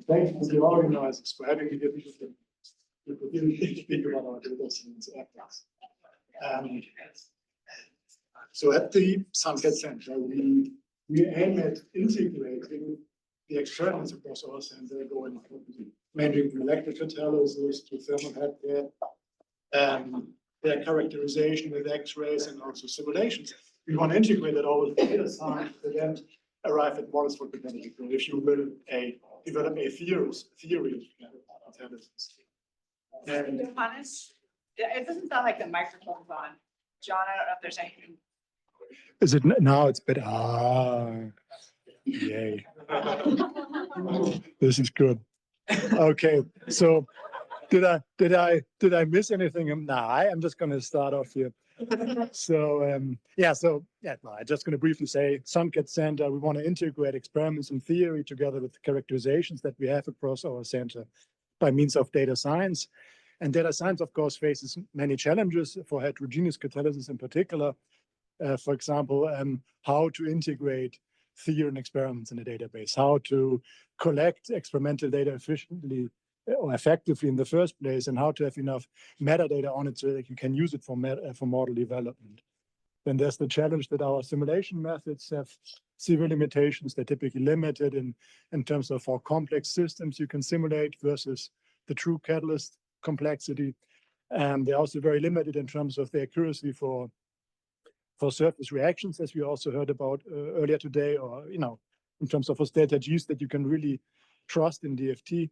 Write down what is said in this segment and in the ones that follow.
thanks to the organizers for having me here to speak about our data science efforts. So at the SUNCAT Center, we aim at integrating the experiments across our center, going from mainly from electrocatalysis to thermal head their characterization with X-rays and also simulations. We want to integrate it all with data science to then arrive at models for kinetic flow, if you will, develop a theory of intelligence. And Johannes, it doesn't sound like the microphone's on. John, I don't know if there's anything. is it now? It's better. Yay! This is good. Okay, so did I miss anything? No, I'm just going to start off here. So I'm just going to briefly say, SUNCAT Center, we want to integrate experiments and theory together with the characterizations that we have across our center by means of data science. And data science, of course, faces many challenges for heterogeneous catalysis in particular. For example, how to integrate theory and experiments in a database, how to collect experimental data efficiently or effectively in the first place, and how to have enough metadata on it so that you can use it for model development. Then there's the challenge that our simulation methods have severe limitations. They're typically limited in terms of how complex systems you can simulate versus the true catalyst complexity. And they're also very limited in terms of the accuracy for surface reactions, as we also heard about earlier today, or in terms of those delta G's that you can really trust in DFT.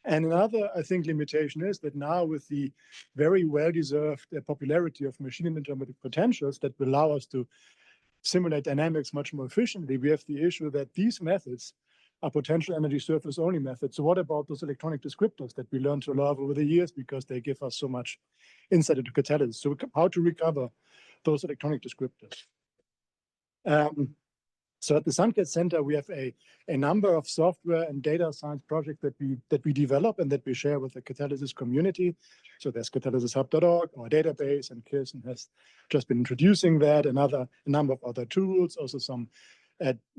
And another, I think, limitation is that now with the very well-deserved popularity of machine intermediate potentials that will allow us to simulate dynamics much more efficiently, we have the issue that these methods are potential energy surface only methods. So what about those electronic descriptors that we learned to love over the years because they give us so much insight into catalysis? So how to recover those electronic descriptors? So at the SUNCAT Center, we have a number of software and data science projects that we develop and that we share with the catalysis community. So there's catalysis-hub.org, our database, and Kirsten has just been introducing that, a number of other tools, also some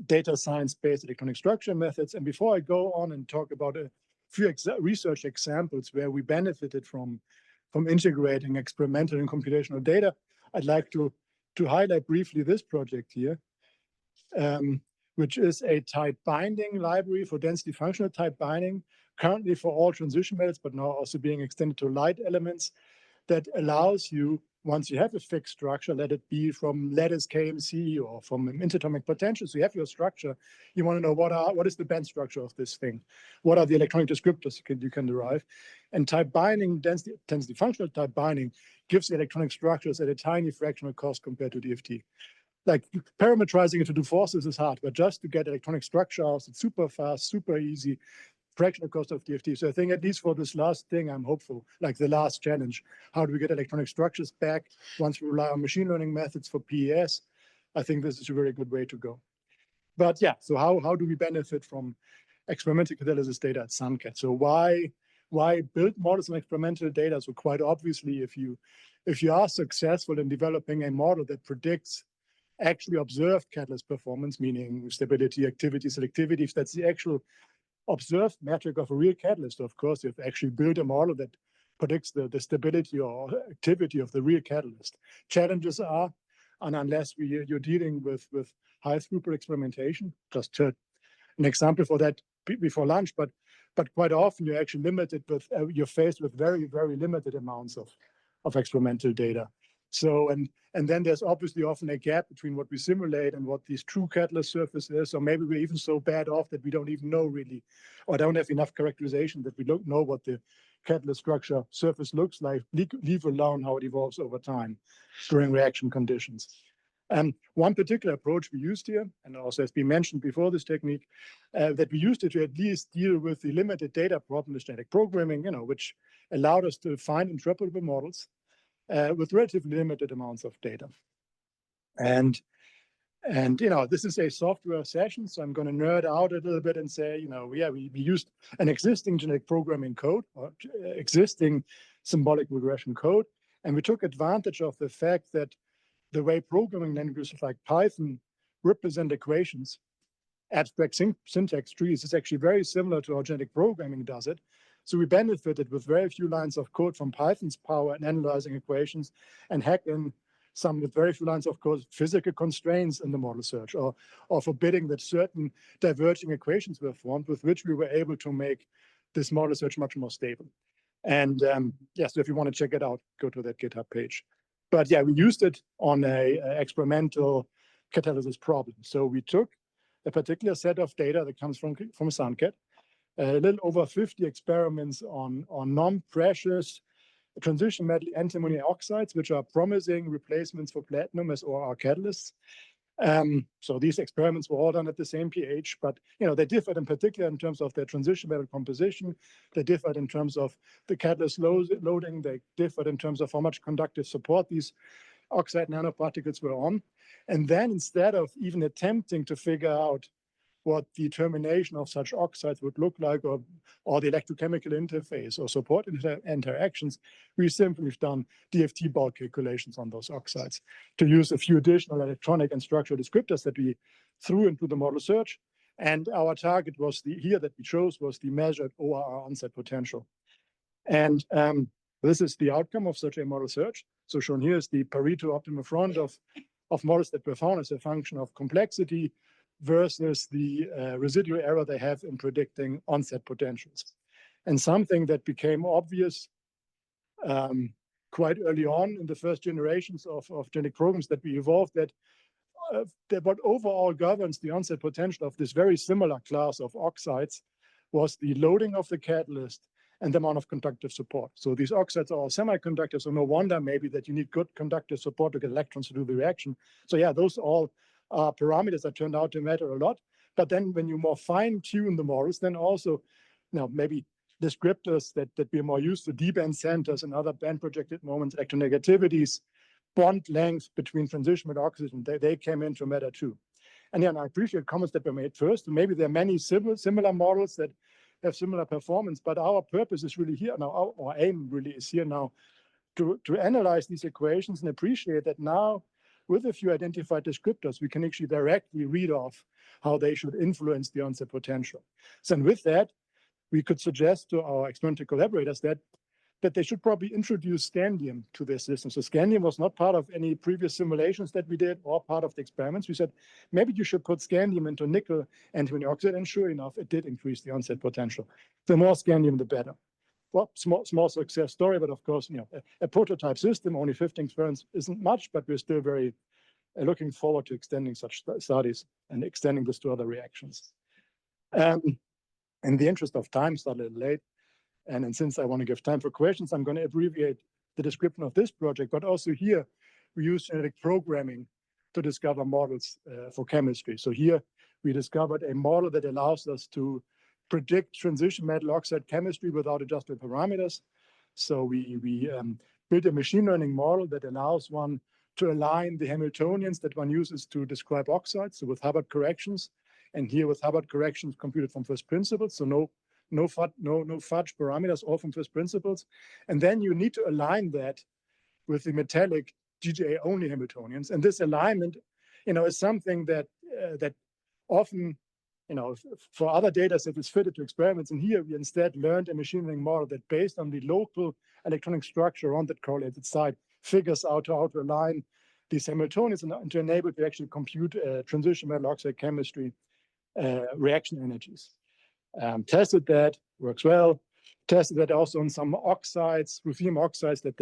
data science-based electronic structure methods. And before I go on and talk about a few research examples where we benefited from integrating experimental and computational data, I'd like to highlight briefly this project here. Which is a type binding library for density functional type binding, currently for all transition metals, but now also being extended to light elements, that allows you, once you have a fixed structure, let it be from lattice KMC or from an interatomic potential, so you have your structure, you want to know what is the band structure of this thing, what are the electronic descriptors you can derive, and type binding, density functional type binding, gives the electronic structures at a tiny fractional cost compared to DFT. Like parametrizing it to do forces is hard, but just to get electronic structure out, it's super fast, super easy, fractional cost of DFT. So I think at least for this last thing, I'm hopeful, like the last challenge, how do we get electronic structures back once we rely on machine learning methods for PES? I think this is a very good way to go. But yeah, so how do we benefit from experimental catalysis data at SUNCAT? So why build models on experimental data? So quite obviously, if you are successful in developing a model that predicts actually observed catalyst performance, meaning stability, activity, selectivity, if that's the actual observed metric of a real catalyst, of course, you've actually built a model that predicts the stability or activity of the real catalyst. Challenges are, and unless you're dealing with high throughput experimentation, just an example for that before lunch, but quite often you're actually limited with, you're faced with very, very limited amounts of experimental data. So, and then there's obviously often a gap between what we simulate and what these true catalyst surface is, or maybe we're even so bad off that we don't even know really, or don't have enough characterization that we don't know what the catalyst structure surface looks like, leave alone how it evolves over time during reaction conditions. And one particular approach we used here, and also has been mentioned before this technique, that we used it to at least deal with the limited data problem of static programming, which allowed us to find interpretable models with relatively limited amounts of data. And this is a software session, so I'm going to nerd out a little bit and say, we used an existing genetic programming code or existing symbolic regression code, and we took advantage of the fact that the way programming languages like Python represent equations abstract syntax trees is actually very similar to how genetic programming does it. So we benefited with very few lines of code from Python's power in analyzing equations and hack in some with very few lines of code, physical constraints in the model search, or forbidding that certain diverging equations were formed with which we were able to make this model search much more stable. And so if you want to check it out, go to that GitHub page. But yeah, we used it on a experimental catalysis problem. So we took a particular set of data that comes from SUNCAT, a little over 50 experiments on non-precious transition metal antimony oxides, which are promising replacements for platinum as OR catalysts. So these experiments were all done at the same pH, but they differed in particular in terms of their transition metal composition. They differed in terms of the catalyst loading. They differed in terms of how much conductive support these oxide nanoparticles were on. And then instead of even attempting to figure out what the termination of such oxides would look like, or the electrochemical interface or support interactions, we simply have done DFT bulk calculations on those oxides to use a few additional electronic and structural descriptors that we threw into the model search. And our target was that we chose was the measured ORR onset potential. And this is the outcome of such a model search. So shown here is the Pareto optimal front of models that were found as a function of complexity versus the residual error they have in predicting onset potentials. And something that became obvious quite early on in the first generations of genetic programs that we evolved, that what overall governs the onset potential of this very similar class of oxides was the loading of the catalyst and the amount of conductive support. So these oxides are all semiconductors, so no wonder maybe that you need good conductive support to get electrons to do the reaction. So yeah, those all are parameters that turned out to matter a lot. But then when you more fine-tune the models, then also maybe descriptors that we're more used to, D-band centers and other band-projected moments, electronegativities, bond length between transition with oxygen, they came into matter too. And I appreciate comments that were made first. Maybe there are many similar models that have similar performance, but our purpose is really here now, our aim really is here now to analyze these equations and appreciate that now with a few identified descriptors, we can actually directly read off how they should influence the onset potential. So and with that, we could suggest to our experimental collaborators that they should probably introduce scandium to their system. So scandium was not part of any previous simulations that we did or part of the experiments. We said, maybe you should put scandium into nickel antimony oxide, and sure enough, it did increase the onset potential. The more scandium, the better. Well, small success story, but of course, a prototype system, only 15 experiments isn't much, but we're still very looking forward to extending such studies and extending this to other reactions. In the interest of time, it's a little late, and since I want to give time for questions, I'm going to abbreviate the description of this project, but also here, we use genetic programming to discover models for chemistry. So here, we discovered a model that allows us to predict transition metal oxide chemistry without adjustable parameters. So we built a machine learning model that allows one to align the Hamiltonians that one uses to describe oxides, so with Hubbard corrections, and here with Hubbard corrections computed from first principles, so no fudge parameters, all from first principles. And then you need to align that with the metallic GGA only Hamiltonians. And this alignment, is something that often, for other data sets is fitted to experiments. And here we instead learned a machine learning model that based on the local electronic structure on that correlated site figures out how to align these Hamiltonians and to enable to actually compute transition metal oxide chemistry reaction energies. Tested that, works well. Tested that also on some oxides, ruthenium oxides that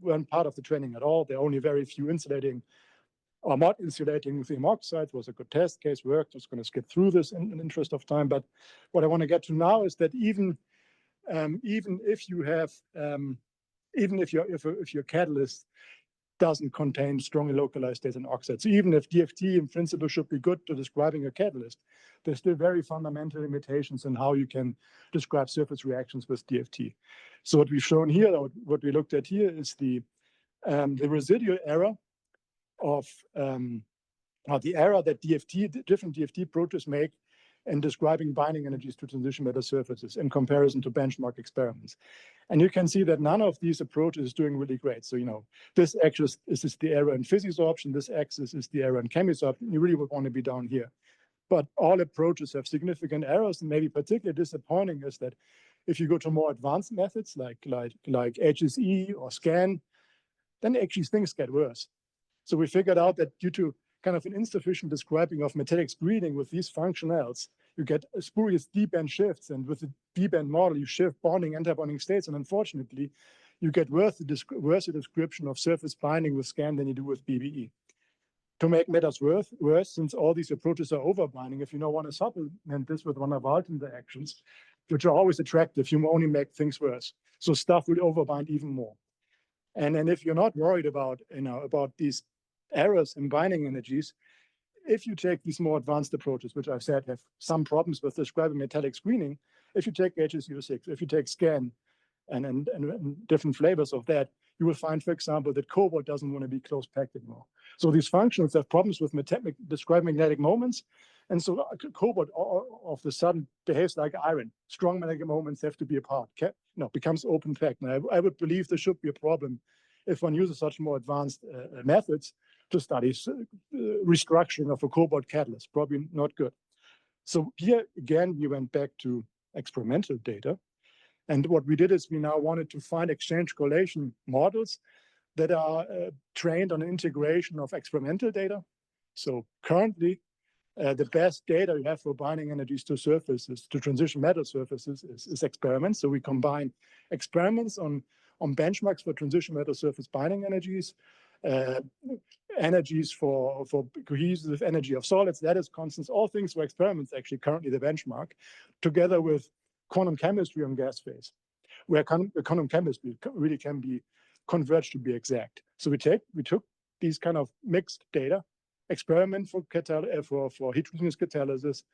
weren't part of the training at all. There are only very few insulating or not insulating ruthenium oxides. Was a good test case, worked. I was going to skip through this in the interest of time. But what I want to get to now is that even if you have, if your catalyst doesn't contain strongly localized states and oxides. So even if DFT in principle should be good to describing a catalyst, there's still very fundamental limitations in how you can describe surface reactions with DFT. So what we've shown here, or what we looked at here, is the residual error of the error that different DFT approaches make in describing binding energies to transition metal surfaces in comparison to benchmark experiments. And you can see that none of these approaches is doing really great. So, this axis is the error in physisorption, this axis is the error in chemisorption. You really would want to be down here. but all approaches have significant errors. And maybe particularly disappointing is that if you go to more advanced methods like HSE or SCAN, then actually things get worse. So we figured out that due to kind of an insufficient describing of metallic screening with these functionals, you get spurious D-band shifts, and with the D-band model, you shift bonding, anti-bonding states, and unfortunately, you get worse description of surface binding with SCAN than you do with BBE. To make matters worse, since all these approaches are overbinding, if you now want to supplement this with van der Waals interactions, which are always attractive, you only make things worse. So stuff will overbind even more. And then if you're not worried about, about these errors in binding energies, if you take these more advanced approaches, which I've said have some problems with describing metallic screening, if you take HSU6, if you take SCAN and different flavors of that, you will find, for example, that cobalt doesn't want to be close packed anymore. So these functions have problems with describing magnetic moments. And so cobalt all of a sudden behaves like iron. Strong magnetic moments have to be apart. Becomes open packed. And I would believe there should be a problem if one uses such more advanced methods to study restructuring of a cobalt catalyst. Probably not good. So here again, we went back to experimental data. And what we did is we now wanted to find exchange correlation models that are trained on an integration of experimental data. So currently, the best data we have for binding energies to surfaces, to transition metal surfaces, is experiments. So we combine experiments on benchmarks for transition metal surface binding energies, energies for cohesive energy of solids, lattice constants, all things for experiments actually currently the benchmark, together with quantum chemistry on gas phase, where quantum chemistry really can be converged to be exact. So we took these kind of mixed data, experiment for heterogeneous catalysis,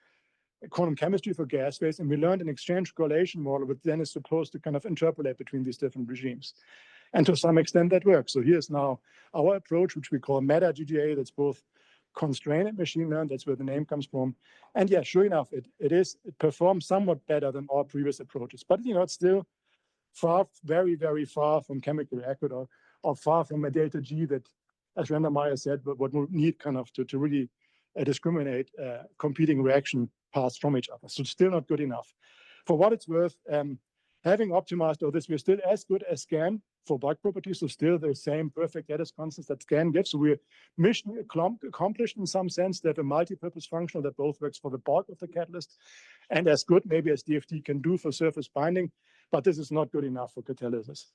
quantum chemistry for gas phase, and we learned an exchange correlation model, which then is supposed to kind of interpolate between these different regimes. And to some extent that works. So here's now our approach, which we call meta GGA, that's both constrained and machine learned, that's where the name comes from. And yeah, sure enough, it performs somewhat better than all previous approaches, but it's still very, very far from chemical accurate or far from a delta G that, as Rendermeyer said, what would need kind of to really discriminate competing reaction paths from each other. So still not good enough. For what it's worth, having optimized all this, we're still as good as SCAN for bulk properties, so still the same perfect lattice constants that SCAN gives. So we're mission accomplished in some sense. They have a multi-purpose functional that both works for the bulk of the catalyst and as good maybe as DFT can do for surface binding, but this is not good enough for catalysis.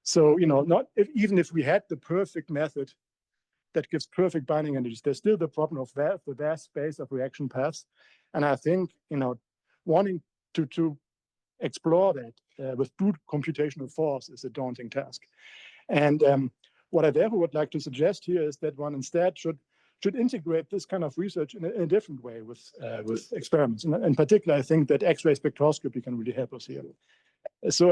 So, even if we had the perfect method that gives perfect binding energies, there's still the problem of the vast space of reaction paths. And I think, wanting to explore that with brute computational force is a daunting task. And what I therefore would like to suggest here is that one instead should integrate this kind of research in a different way with experiments. And in particular, I think that X-ray spectroscopy can really help us here. So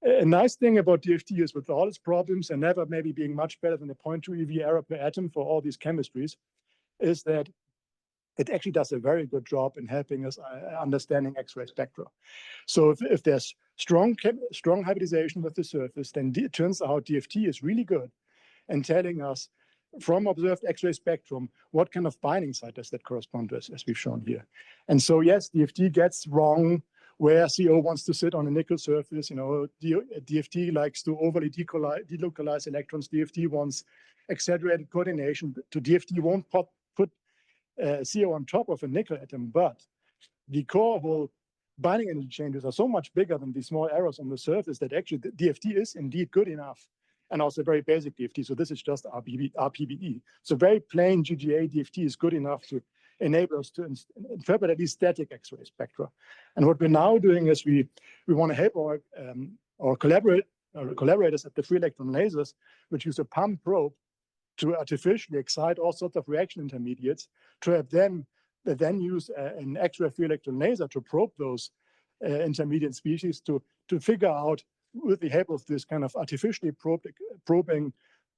a nice thing about DFT is, with all its problems and never maybe being much better than the 0.2 EV error per atom for all these chemistries, is that it actually does a very good job in helping us understanding X-ray spectra. So if there's strong hybridization with the surface, then it turns out DFT is really good in telling us from observed X-ray spectrum what kind of binding site does that correspond to, as we've shown here. And so yes, DFT gets wrong where CO wants to sit on a nickel surface. DFT likes to overly delocalize electrons. DFT wants exaggerated coordination. To DFT won't put CO on top of a nickel atom, but the core whole binding energy changes are so much bigger than these small errors on the surface that actually the DFT is indeed good enough, and also very basic DFT. So this is just RPBE. So very plain GGA DFT is good enough to enable us to interpret at least static X-ray spectra. And what we're now doing is we want to help our collaborators at the free electron lasers, which use a pump probe to artificially excite all sorts of reaction intermediates, to have then use an X-ray free electron laser to probe those intermediate species to figure out, with the help of this kind of artificially probing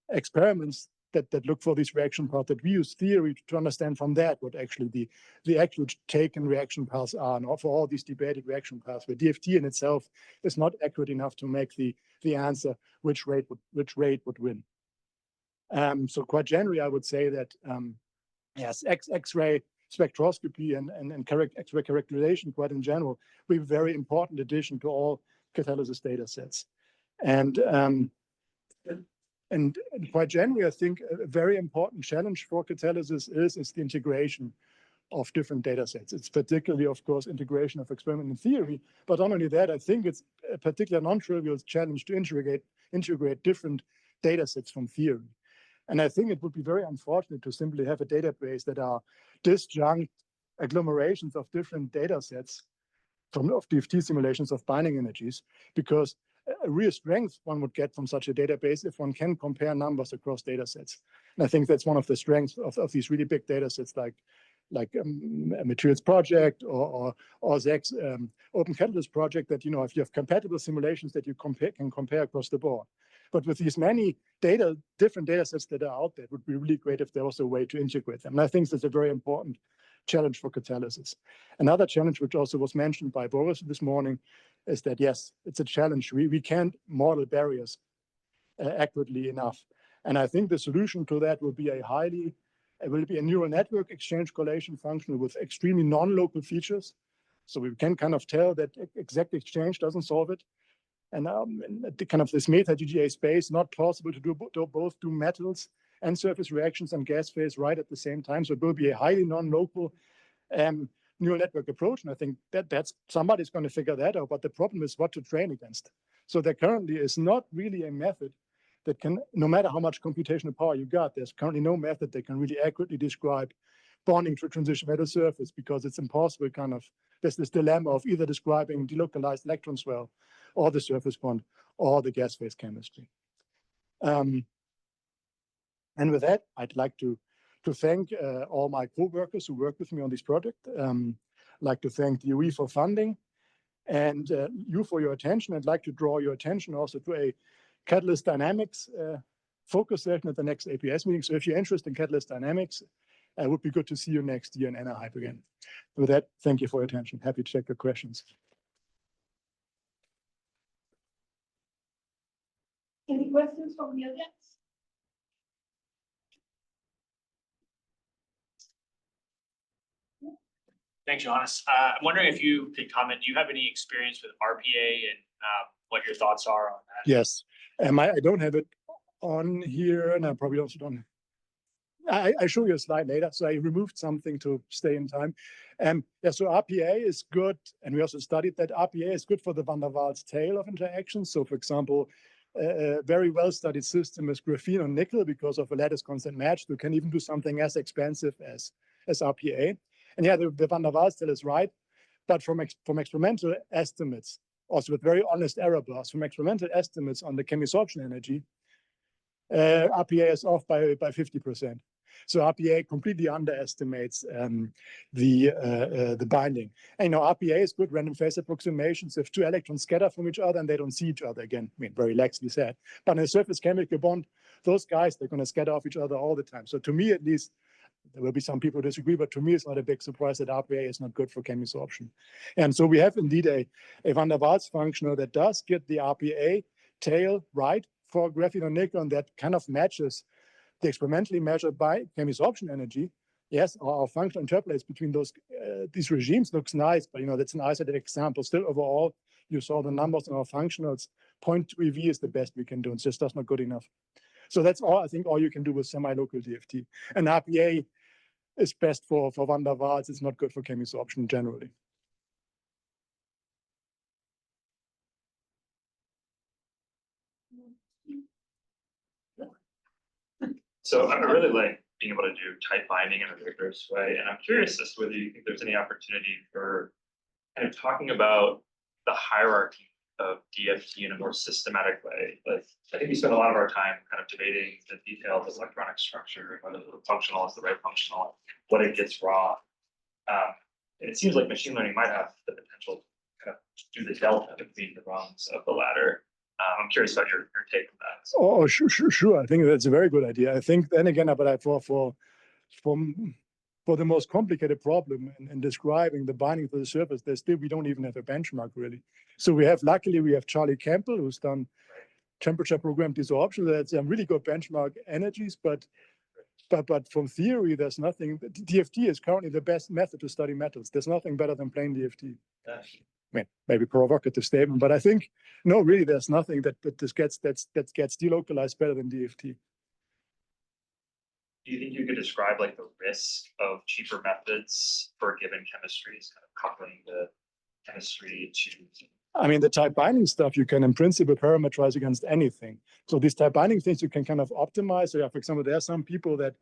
experiments that look for these reaction paths, that we use theory to understand from that what actually the actual taken reaction paths are, and for all these debated reaction paths, where DFT in itself is not accurate enough to make the answer which rate would win. So quite generally, I would say that yes, X-ray spectroscopy and X-ray characterization quite in general, will be a very important addition to all catalysis data sets. And quite generally, I think a very important challenge for catalysis is the integration of different data sets. It's particularly, of course, integration of experiment and theory, but not only that, I think it's a particular non-trivial challenge to integrate different data sets from theory. And I think it would be very unfortunate to simply have a database that are disjunct agglomerations of different data sets of DFT simulations of binding energies, because a real strength one would get from such a database if one can compare numbers across data sets. And I think that's one of the strengths of these really big data sets like a materials project or Zach's open catalyst project, that, if you have compatible simulations that you can compare across the board. But with these many different data sets that are out there, it would be really great if there was a way to integrate them. And I think that's a very important challenge for catalysis. Another challenge, which also was mentioned by Boris this morning, is that, yes, it's a challenge. We can't model barriers accurately enough. And I think the solution to that will be a neural network exchange correlation function with extremely non-local features. So we can kind of tell that exact exchange doesn't solve it. And this meta-GGA space, not possible to both do metals and surface reactions and gas phase right at the same time. So it will be a highly non-local neural network approach. And I think that's somebody's going to figure that out. But the problem is what to train against. So there currently is not really a method that can, no matter how much computational power you got, there's currently no method that can really accurately describe bonding to a transition metal surface, because it's impossible. There's this dilemma of either describing delocalized electron swell or the surface bond or the gas phase chemistry. And with that, I'd like to thank all my co-workers who work with me on this project. I'd like to thank the UE for funding, and you for your attention. I'd like to draw your attention also to a Catalyst Dynamics focus session at the next APS meeting. So if you're interested in Catalyst Dynamics, it would be good to see you next year in Anaheim again. With that, thank you for your attention. Happy to take your questions. Any questions from the audience? Thanks, Johannes. I'm wondering if you could comment, do you have any experience with RPA and what your thoughts are on that? Yes. I don't have it on here, and I probably also don't. I show you a slide later, so I removed something to stay in time. Yeah, so RPA is good, and we also studied that RPA is good for the van der Waals tail of interactions. So, for example, a very well-studied system is graphene on nickel because of a lattice constant match. You can even do something as expensive as RPA. And yeah, the van der Waals tail is right, but from experimental estimates, also with very honest error bars, from experimental estimates on the chemisorption energy, RPA is off by 50%. So RPA completely underestimates the binding. And RPA is good random phase approximations. If two electrons scatter from each other and they don't see each other again, very laxly said. But in a surface chemical bond, those guys, they're going to scatter off each other all the time. So to me, at least, there will be some people who disagree, but to me, it's not a big surprise that RPA is not good for chemisorption. And so we have indeed a van der Waals functional that does get the RPA tail right for graphene or nickel, and that kind of matches the experimentally measured by chemisorption energy. Yes, our function interpolates between these regimes, looks nice, but that's an isolated example. Still, overall, you saw the numbers in our functionals. 0.2 eV is the best we can do. It's just not good enough. So that's all, I think, all you can do with semi-local DFT. And RPA is best for van der Waals. It's not good for chemisorption generally. So I really like being able to do tight binding in a rigorous way. And I'm curious as to whether you think there's any opportunity for kind of talking about the hierarchy of DFT in a more systematic way. Like, I think we spend a lot of our time kind of debating the details of electronic structure, whether the functional is the right functional, what it gets wrong. And it seems like machine learning might have the potential to kind of do the delta between the wrongs of the latter. I'm curious about your take on that. Oh, sure. I think that's a very good idea. I think then again, but for the most complicated problem in describing the binding to the surface, we don't even have a benchmark really. So luckily we have Charlie Campbell, who's done temperature programmed desorption. That's really good benchmark energies, but But from theory, there's nothing. DFT is currently the best method to study metals. There's nothing better than plain DFT. I mean, maybe provocative statement, but I think no, really, there's nothing that gets delocalized better than DFT. Do you think you could describe like the risk of cheaper methods for given chemistries, kind of coupling the chemistry to? I mean, the type binding stuff you can in principle parameterize against anything. So these type binding things you can kind of optimize. So yeah, for example, there are some people that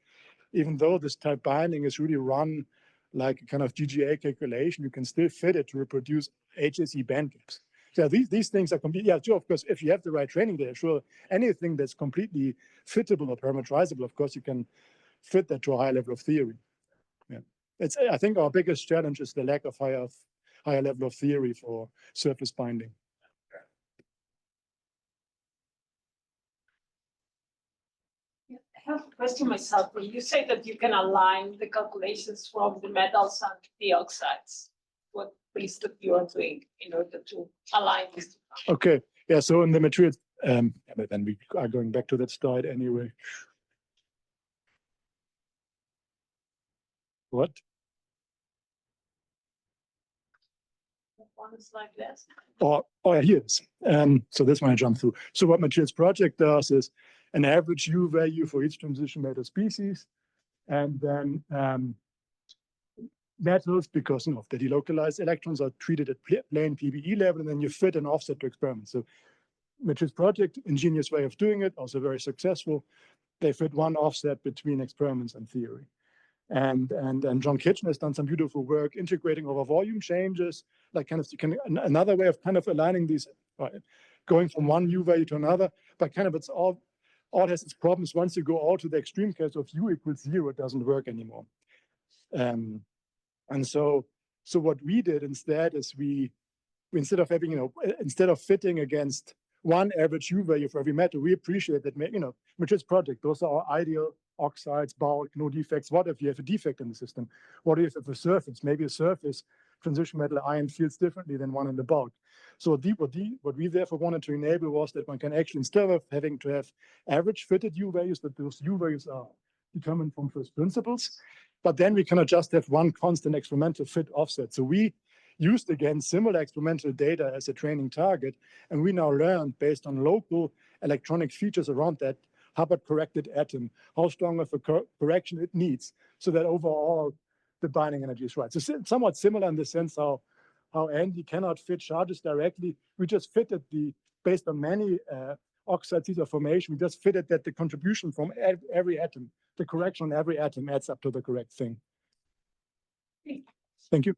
even though this type binding is really run like a kind of GGA calculation, you can still fit it to reproduce HSE band gaps. So these things are completely, yeah, sure, of course, if you have the right training data, sure, anything that's completely fittable or parameterizable, of course, you can fit that to a high level of theory. Yeah, I think our biggest challenge is the lack of higher level of theory for surface binding. I have a question myself. When you say that you can align the calculations from the metals and the oxides, what is that you are doing in order to align these? Okay, yeah, so in the materials, but then we are going back to that slide anyway. What? One slide less. Oh, yeah, here it is. So this one I jump through. So what Materials Project does is an average U value for each transition metal species, and then metals, because of the delocalized electrons, are treated at plain PBE level, and then you fit an offset to experiments. So Materials Project, ingenious way of doing it, also very successful. They fit one offset between experiments and theory. And John Kitchen has done some beautiful work integrating over volume changes, like kind of another way of kind of aligning these, going from one U value to another, but kind of it's all has its problems. Once you go all to the extreme case of U equals 0, it doesn't work anymore. And so what we did instead is we instead of having, instead of fitting against one average U value for every metal, we appreciate that, Materials Project, those are our ideal oxides, bulk, no defects. What if you have a defect in the system? What if a surface, maybe a surface transition metal ion feels differently than one in the bulk? So what we therefore wanted to enable was that one can actually, instead of having to have average fitted U values, that those U values are determined from first principles, but then we cannot just have one constant experimental fit offset. So we used again similar experimental data as a training target, and we now learned based on local electronic features around that Hubbard-corrected atom, how strong of a correction it needs, so that overall the binding energy is right. So somewhat similar in the sense how Andy cannot fit charges directly. We just fitted based on many oxides either formation, we just fitted that the contribution from every atom, the correction on every atom adds up to the correct thing. Thank you.